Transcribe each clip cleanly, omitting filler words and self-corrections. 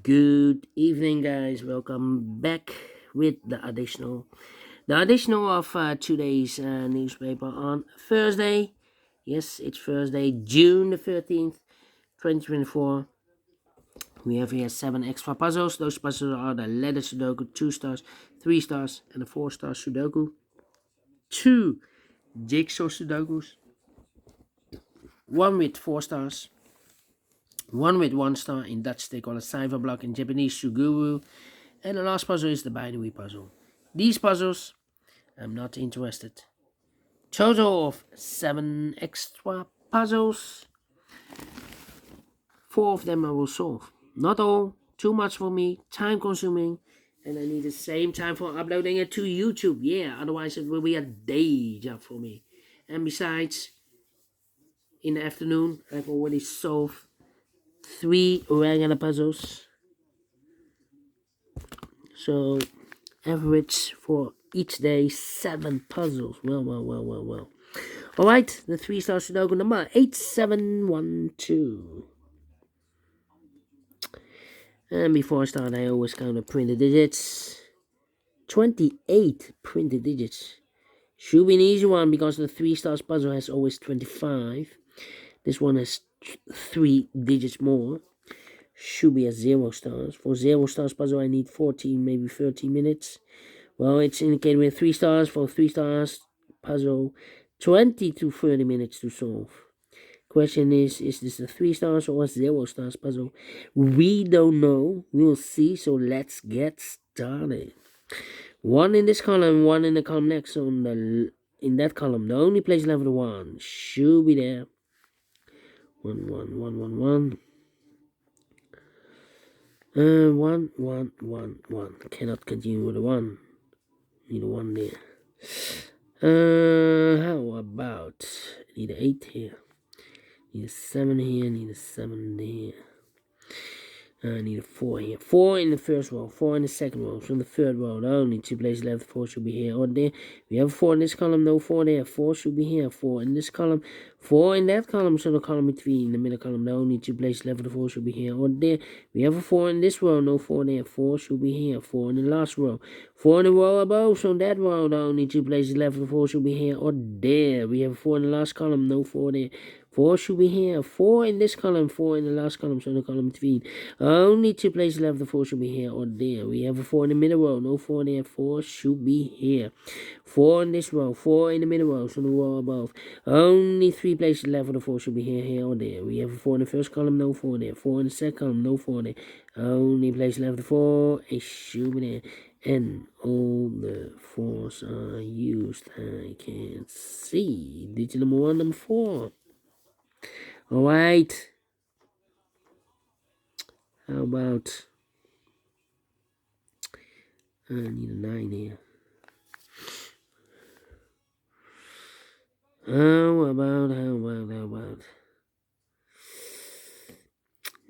Good evening, guys. Welcome back with the additional of today's newspaper on Thursday. Yes, it's Thursday, June the 13th, 2024. We have here 7 extra puzzles. Those puzzles are the letter Sudoku, 2 stars, 3 stars, and a 4-star Sudoku. 2 jigsaw Sudokus. 1 with 4 stars. 1 with 1 star. In Dutch, they call it cipher block. In Japanese, Suguru. And the last puzzle is the binary puzzle. These puzzles, I'm not interested. Total of 7 extra puzzles. 4 of them I will solve. Not all, too much for me, time consuming, and I need the same time for uploading it to YouTube. Yeah, otherwise it will be a day job for me. And besides, in the afternoon, I've already solved 3 regular puzzles. So, average for each day 7 puzzles. Well. Alright, the 3-star Sudoku number 8712. And before I start, I always count the printed digits. 28 printed digits. Should be an easy one because the 3-star puzzle has always 25. This one has 3 digits more. Should be a 0 stars. For 0 stars puzzle, I need 14, maybe 30 minutes. Well, it's indicated with 3 stars. For 3 stars puzzle, 20 to 30 minutes to solve. Question is this a 3 stars or a 0 stars puzzle? We don't know. We'll see. So let's get started. 1 in this column, 1 in the column next. So in that column, the only place left with 1 should be there. 1, 1, 1, 1, 1. 1, 1, 1, 1. Cannot continue with a 1. Need a 1 there. How about need an 8 here? Need a 7 here. Need a 7 there. I need a 4 here. 4 in the first row, 4 in the second row. So in the third row, the only 2 places left, 4 should be here or there. We have a 4 in this column, no 4 there. 4 should be here. 4 in this column, 4 in that column. So the column between the middle column, the only 2 places left, the 4 should be here or there. We have a 4 in this row, no 4 there. 4 should be here. 4 in the last row. 4 in the row above, so in that row, the only 2 places left, the 4 should be here or there. We have a 4 in the last column, no 4 there. 4 should be here. 4 in this column, 4 in the last column, so the column between. Only 2 places left, the 4 should be here or there. We have a 4 in the middle row, no 4 there. 4 should be here. 4 in this row, 4 in the middle row, so the row above. Only 3 places left, for the 4 should be here or there. We have a 4 in the first column, no 4 there. 4 in the second column, no 4 there. Only place left, the 4, it should be there. And all the 4s are used. I can't see. Digit number 1, number 4. Alright. How about I need a 9 here. How about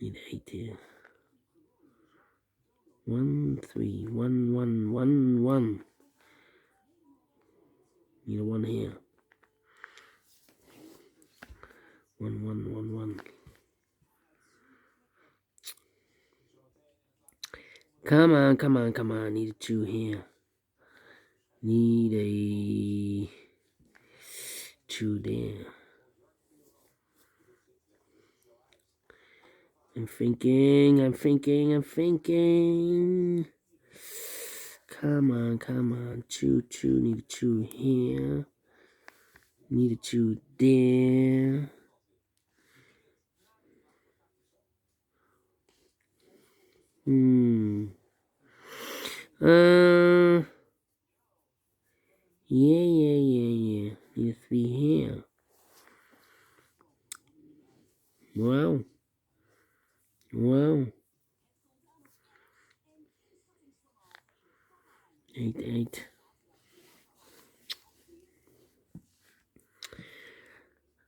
need an 8 here. 1, 3, 1, 1, 1, 1. Need a 1 here. 1, 1, 1, 1. Come on. Need a 2 here. Need a 2 there. I'm thinking. Come on. 2, need a 2 here. Need a 2 there. Yeah. Need a 3 here. Well. 8.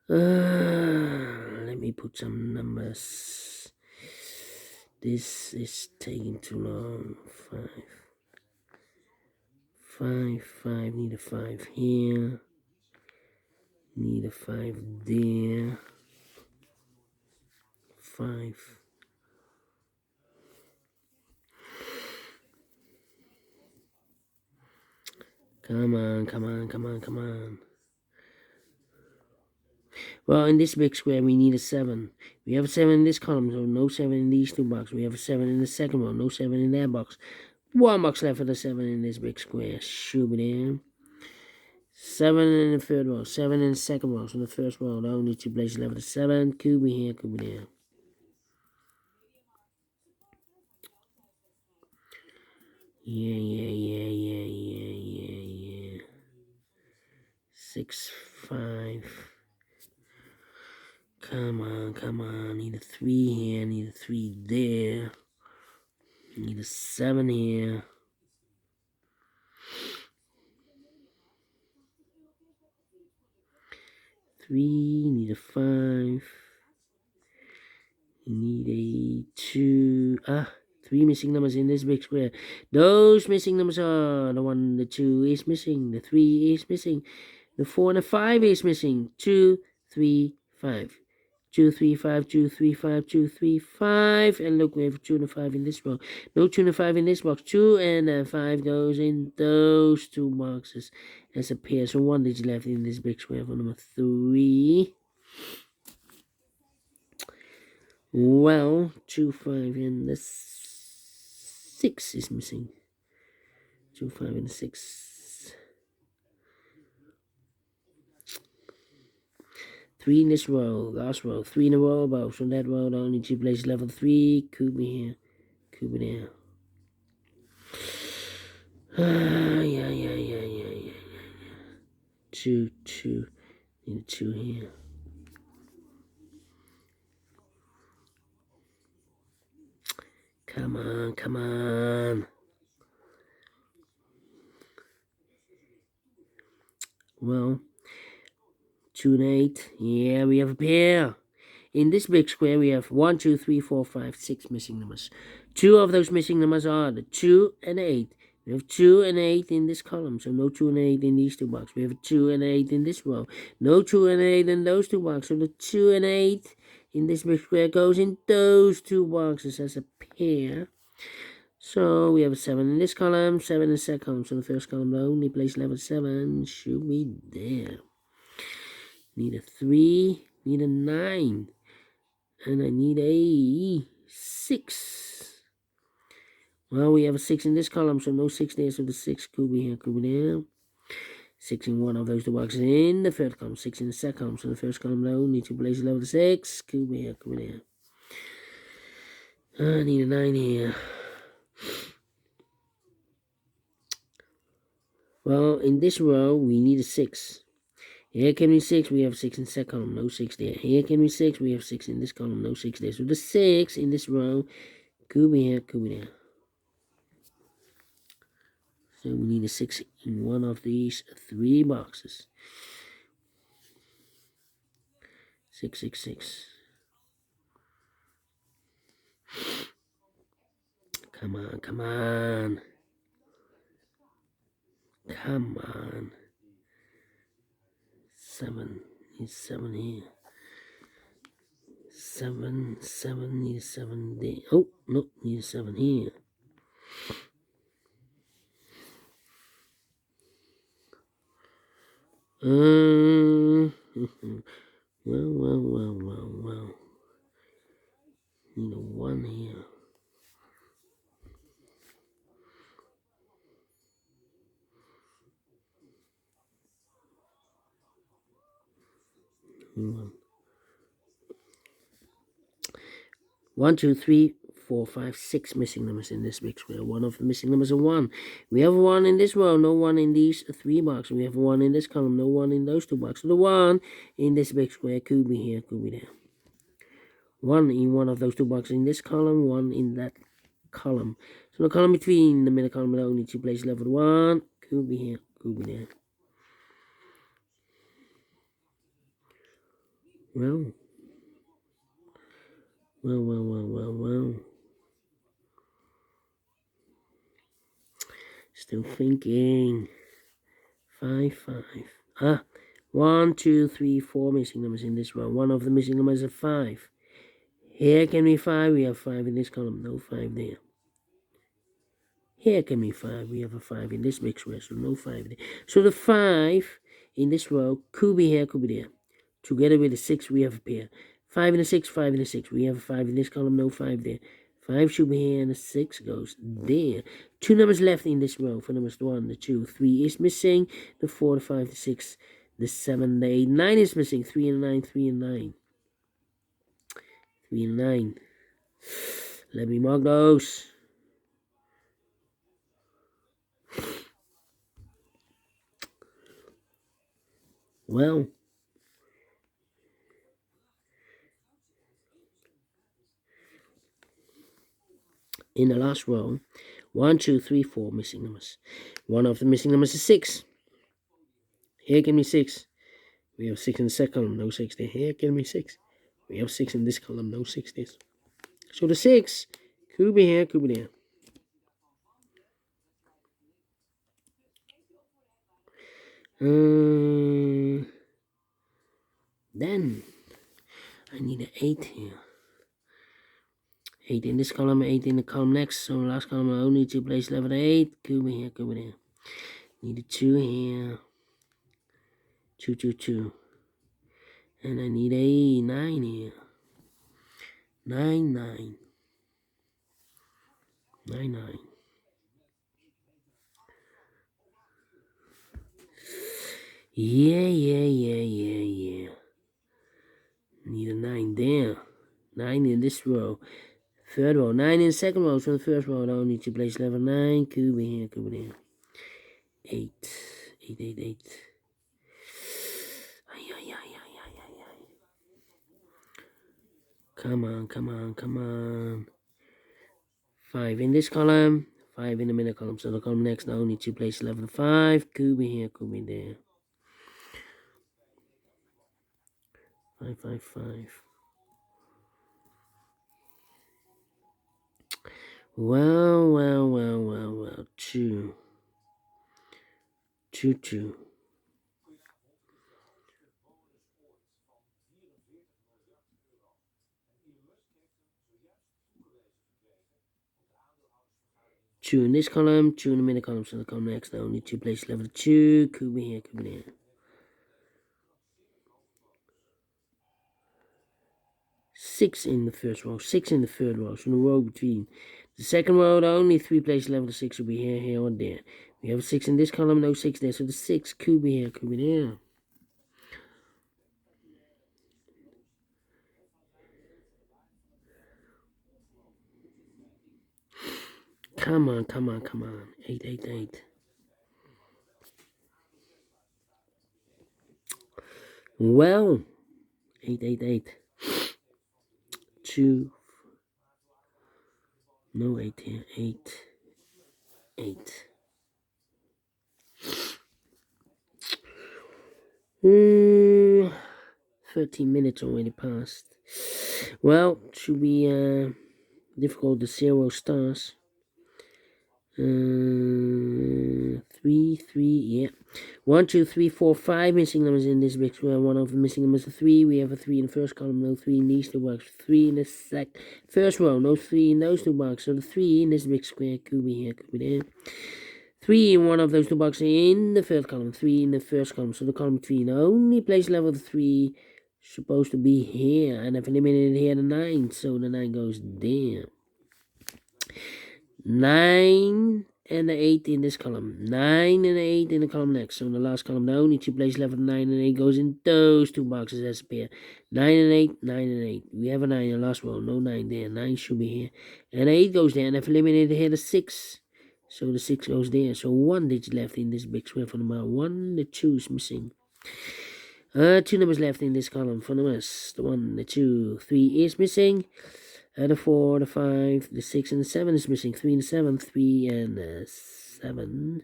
Let me put some numbers. This is taking too long. 5. Need a 5 here. Need a 5 there. 5. Come on, come on, come on, come on. Well, in this big square, we need a 7. We have a 7 in this column, so no 7 in these two boxes. We have a 7 in the second row, no 7 in that box. 1 box left for the 7 in this big square. Shoot it in. 7 in the third row, 7 in the second row. So in the first row, the only 2 places left for the 7. Could be here, could be there. Yeah. 6, 5. Come on. Need a 3 here, need a 3 there. Need a 7 here. 3, need a 5. You need a 2. 3 missing numbers in this big square. Those missing numbers are the 1, the 2 is missing, the 3 is missing, the 4 and the 5 is missing. 2, 3, 5. 2, 3, 5, 2, 3, 5, 2, 3, 5. And look, we have 2 and a 5 in this row. No 2 and a 5 in this box. 2 and a 5 goes in those 2 boxes as a pair. So 1 digit left in this big square for number 3. Well, 2, 5, and the 6 is missing. 2, 5, and 6. 3 in this row, last row. 3 in a row above. So that row, the only 2 places level 3. Could be here, could be there. Yeah. 2. Need a 2 here. Come on. Well, 2 and 8. Yeah, we have a pair. In this big square, we have 1, 2, 3, 4, 5, 6 missing numbers. 2 of those missing numbers are the 2 and 8. We have 2 and 8 in this column, so no 2 and 8 in these 2 boxes. We have 2 and 8 in this row. No 2 and 8 in those 2 boxes. So the 2 and 8 in this big square goes in those 2 boxes as a pair. So we have a 7 in this column, 7 in the second column. So the first column, the only place level 7 should be there. Need a 3, need a 9. And I need a 6. Well, we have a 6 in this column, so no 6 there, so the 6 could be here, could be there. 6 in one of those 2 boxes in the third column, 6 in the second column, so the first column, no, need 2 places level 6, could be here, could be there. I need a 9 here. Well, in this row, we need a 6. Here can be 6, we have 6 in the second column, no 6 there. Here can be 6, we have 6 in this column, no 6 there. So the 6 in this row could be here, could be there. So we need a 6 in one of these 3 boxes. 6, 6, 6. Come on. 7. Need 7 here. 7. Need a 7 there. Oh, no, need a 7 here. Well. Need a 1 here. One, 2, 3, 4, 5, 6 missing numbers in this big square. One of the missing numbers are 1. We have 1 in this row, no 1 in these 3 boxes. We have 1 in this column, no 1 in those 2 boxes. So the 1 in this big square could be here, could be there. 1 in one of those 2 boxes in this column, 1 in that column. So the column between the middle column and only 2 places level 1 could be here, could be there. Well. Still thinking. 5, 5. 1, 2, 3, 4 missing numbers in this row. One of the missing numbers is 5. Here can be 5. We have 5 in this column. No 5 there. Here can be 5. We have a 5 in this big square, so no 5 there. So the 5 in this row could be here, could be there. Together with the 6, we have a pair. 5 and a 6, 5 and a 6. We have a 5 in this column, no 5 there. 5 should be here, and the 6 goes there. 2 numbers left in this row. For numbers 1, the 2, 3 is missing. The 4, the 5, the 6, the 7, the 8, 9 is missing. 3 and 9, 3 and 9. 3 and 9. Let me mark those. Well, in the last row, 1, 2, 3, 4 missing numbers. One of the missing numbers is 6. Here give me 6. We have 6 in the second column, no 6 there. Here give me 6. We have 6 in this column, no 6 there. So the 6 could be here, could be there. Then I need an 8 here. 8 in this column, 8 in the column next. So the last column I only need to place level 8. Could be here, could be there. Need a 2 here. 2, 2, 2. And I need a 9 here. 9, 9. 9, 9. Yeah. Need a 9 there. 9 in this row. Third row. 9 in the second row. So the first row I don't need to place level 9. Could be here, could be there. 8. 8, 8, 8. Come on. 5 in this column. 5 in the middle column. So the column next I only need to place level 5. Could be here, could be there. 5, 5, 5. Well. 2. 2, 2. Two in this column, 2 in the middle column, so the column next, I only 2 place level 2, could be here, could be there. 6 in the first row, 6 in the third row, so the row between the second row, the only 3 place level 6 will be here, or there. We have a 6 in this column, no 6 there, so the 6 could be here, could be there. Come on. 8, 8, 8. Well, 8, 8, 8. 2. No 8 here. 8, 8. 13 minutes already passed. Well, should be difficult. The 0 stars. 3, yeah. 1, 2, 3, 4, 5 missing numbers in this big square. One of the missing numbers is 3. We have a 3 in the first column, no 3 in these two boxes. 3 in the first row, no 3 in those two boxes. So the 3 in this big square could be here, could be there. 3 in one of those two boxes in the third column, 3 in the first column. So the column between the only place level 3 supposed to be here, and I've eliminated here the 9, so the 9 goes there. 9 and the 8 in this column, 9 and the 8 in the column next. So in the last column, the only 2 place level 9 and 8 goes in those two boxes as a pair. 9 and 8, 9 and 8. We have a 9 in the last row, no 9 there. 9 should be here, and 8 goes there, and I've eliminated here the 6. So the 6 goes there. So 1 digit left in this big square for number 1. The 2 is missing. 2 numbers left in this column for numbers. The 1, the 2, 3 is missing. The 4, the 5, the 6, and the 7 is missing. 3 and the 7, 3 and the 7.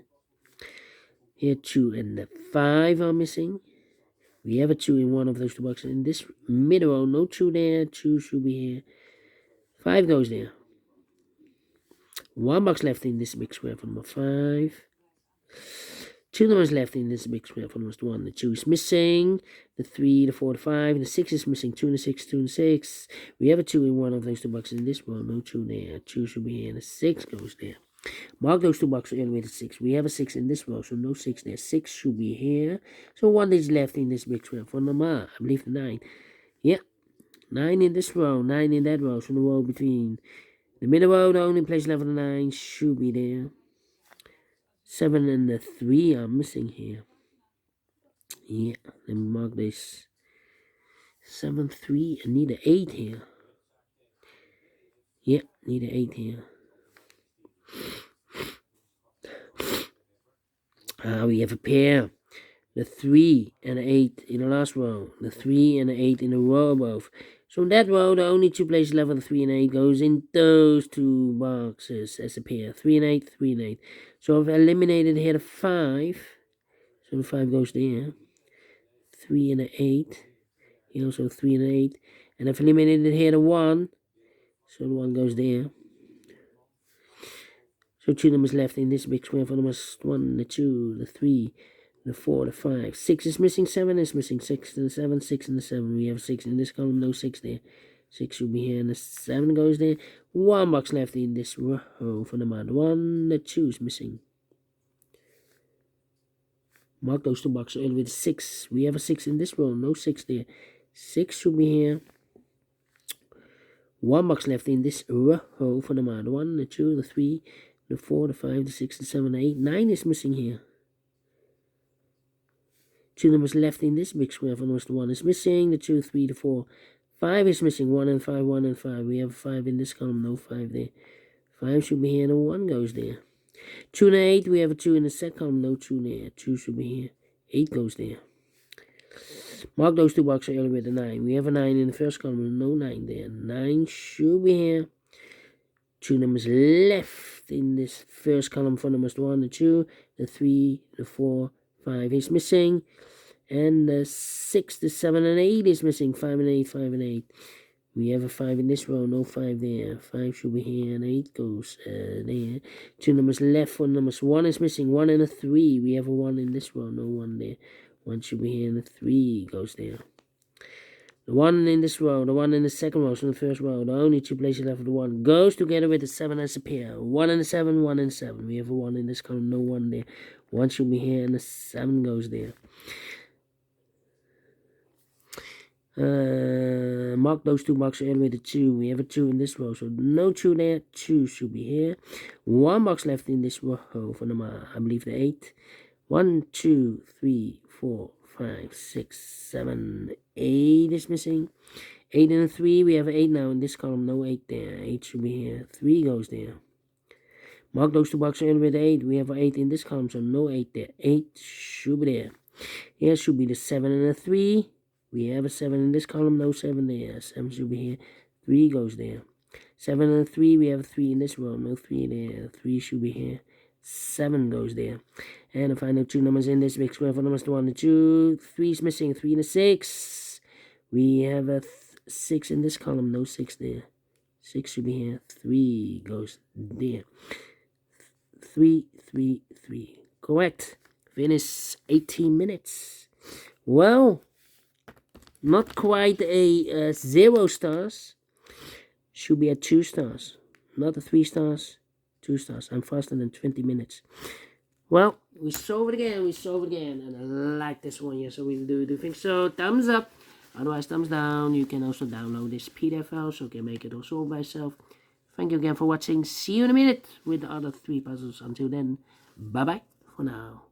Here 2 and the 5 are missing. We have a 2 in one of those two boxes. In this middle row, no 2 there. 2 should be here. 5 goes there. 1 box left in this big square for number 5. 2 numbers left in this big square for number 1. The 2 is missing. The 3, the 4, the 5, and the 6 is missing. 2 and the 6, 2 and the 6. We have a 2 in one of those two boxes in this row. No 2 there. 2 should be here, and the 6 goes there. Mark those 2 boxes elevated 6. We have a 6 in this row, so no 6 there. 6 should be here. So 1 is left in this big square. For number, I believe the 9. Yeah, 9 in this row, 9 in that row. So the row between the middle row, the only place left for the 9 should be there. 7 and the 3 are missing here. Yeah, let me mark this. 7, 3, and need an 8 here. Yeah, need an 8 here. We have a pair. The 3 and the 8 in the last row. The 3 and the 8 in the row above. So in that row, the only 2 places left for the 3 and 8 goes in those 2 boxes as a pair. 3 and 8, 3 and 8. So I've eliminated here the 5. So the 5 goes there. 3 and the 8. Here also 3 and 8. And I've eliminated here the 1. So the 1 goes there. So 2 numbers left in this big square. For numbers 1, the 2, the 3, the 4, the 5. 6 is missing, 7 is missing. 6 and the 7, 6 and the 7. We have 6 in this column, no 6 there. 6 should be here, and the 7 goes there. 1 box left in this row for number 1, the 2 is missing. Mark those 2 boxes early with 6. We have a 6 in this row, no 6 there. 6 should be here. 1 box left in this row for number 1, the 2, the 3, the 4, the 5, the 6, the 7, the 8. 9 is missing here. 2 numbers left in this big square. For numbers, the 1 is missing. The 2, 3, the 4, 5 is missing. 1 and 5, 1 and 5. We have 5 in this column, no 5 there. 5 should be here, and a 1 goes there. 2 and 8, we have a 2 in the second column, no 2 there. 2 should be here. 8 goes there. Mark those 2 boxes early with a 9. We have a 9 in the first column, no 9 there. 9 should be here. 2 numbers left in this first column for numbers 1, the 2, the 3, the 4, 5 is missing. And the 6, the 7, and 8 is missing. 5 and 8, 5 and 8. We have a 5 in this row, no 5 there. 5 should be here, and 8 goes there. 2 numbers left for numbers. 1 is missing, 1 and a 3. We have a 1 in this row, no 1 there. 1 should be here, and a 3 goes there. The 1 in this row, the 1 in the second row, so in the first row, the only 2 places left for the 1 goes together with the 7 as a pair. 1 and a 7, 1 and 7. We have a 1 in this column, no 1 there. 1 should be here, and the 7 goes there. Mark those 2 boxes early with a 2. We have a 2 in this row, so no 2 there. 2 should be here. 1 box left in this row for number, I believe, the 8. 1, 2, 3, 4, 5, 6, 7, 8 is missing. 8 and a 3. We have an 8 now in this column, no 8 there. 8 should be here. 3 goes there. Mark those 2 boxes early with 8. We have an 8 in this column, so no 8 there. 8 should be there. Here should be the 7 and a 3. We have a 7 in this column, no 7 there. 7 should be here. 3 goes there. 7 and a 3, we have a 3 in this row, no 3 there. 3 should be here. 7 goes there. And the final 2 numbers in this big square for numbers 1 and 2. 3 is missing, 3 and a 6. We have a 6 in this column, no 6 there. 6 should be here. 3 goes there. 3, 3, 3. Correct. Finish 18 minutes. Well, not quite a 0 stars. Should be at 2 stars. Not a 3 stars. 2 stars. I'm faster than 20 minutes. Well, we solved it again. And I like this one here, so we do think so. Thumbs up. Otherwise, thumbs down. You can also download this PDF file, so you can make it all solve by yourself. Thank you again for watching. See you in a minute with the other 3 puzzles. Until then, bye-bye for now.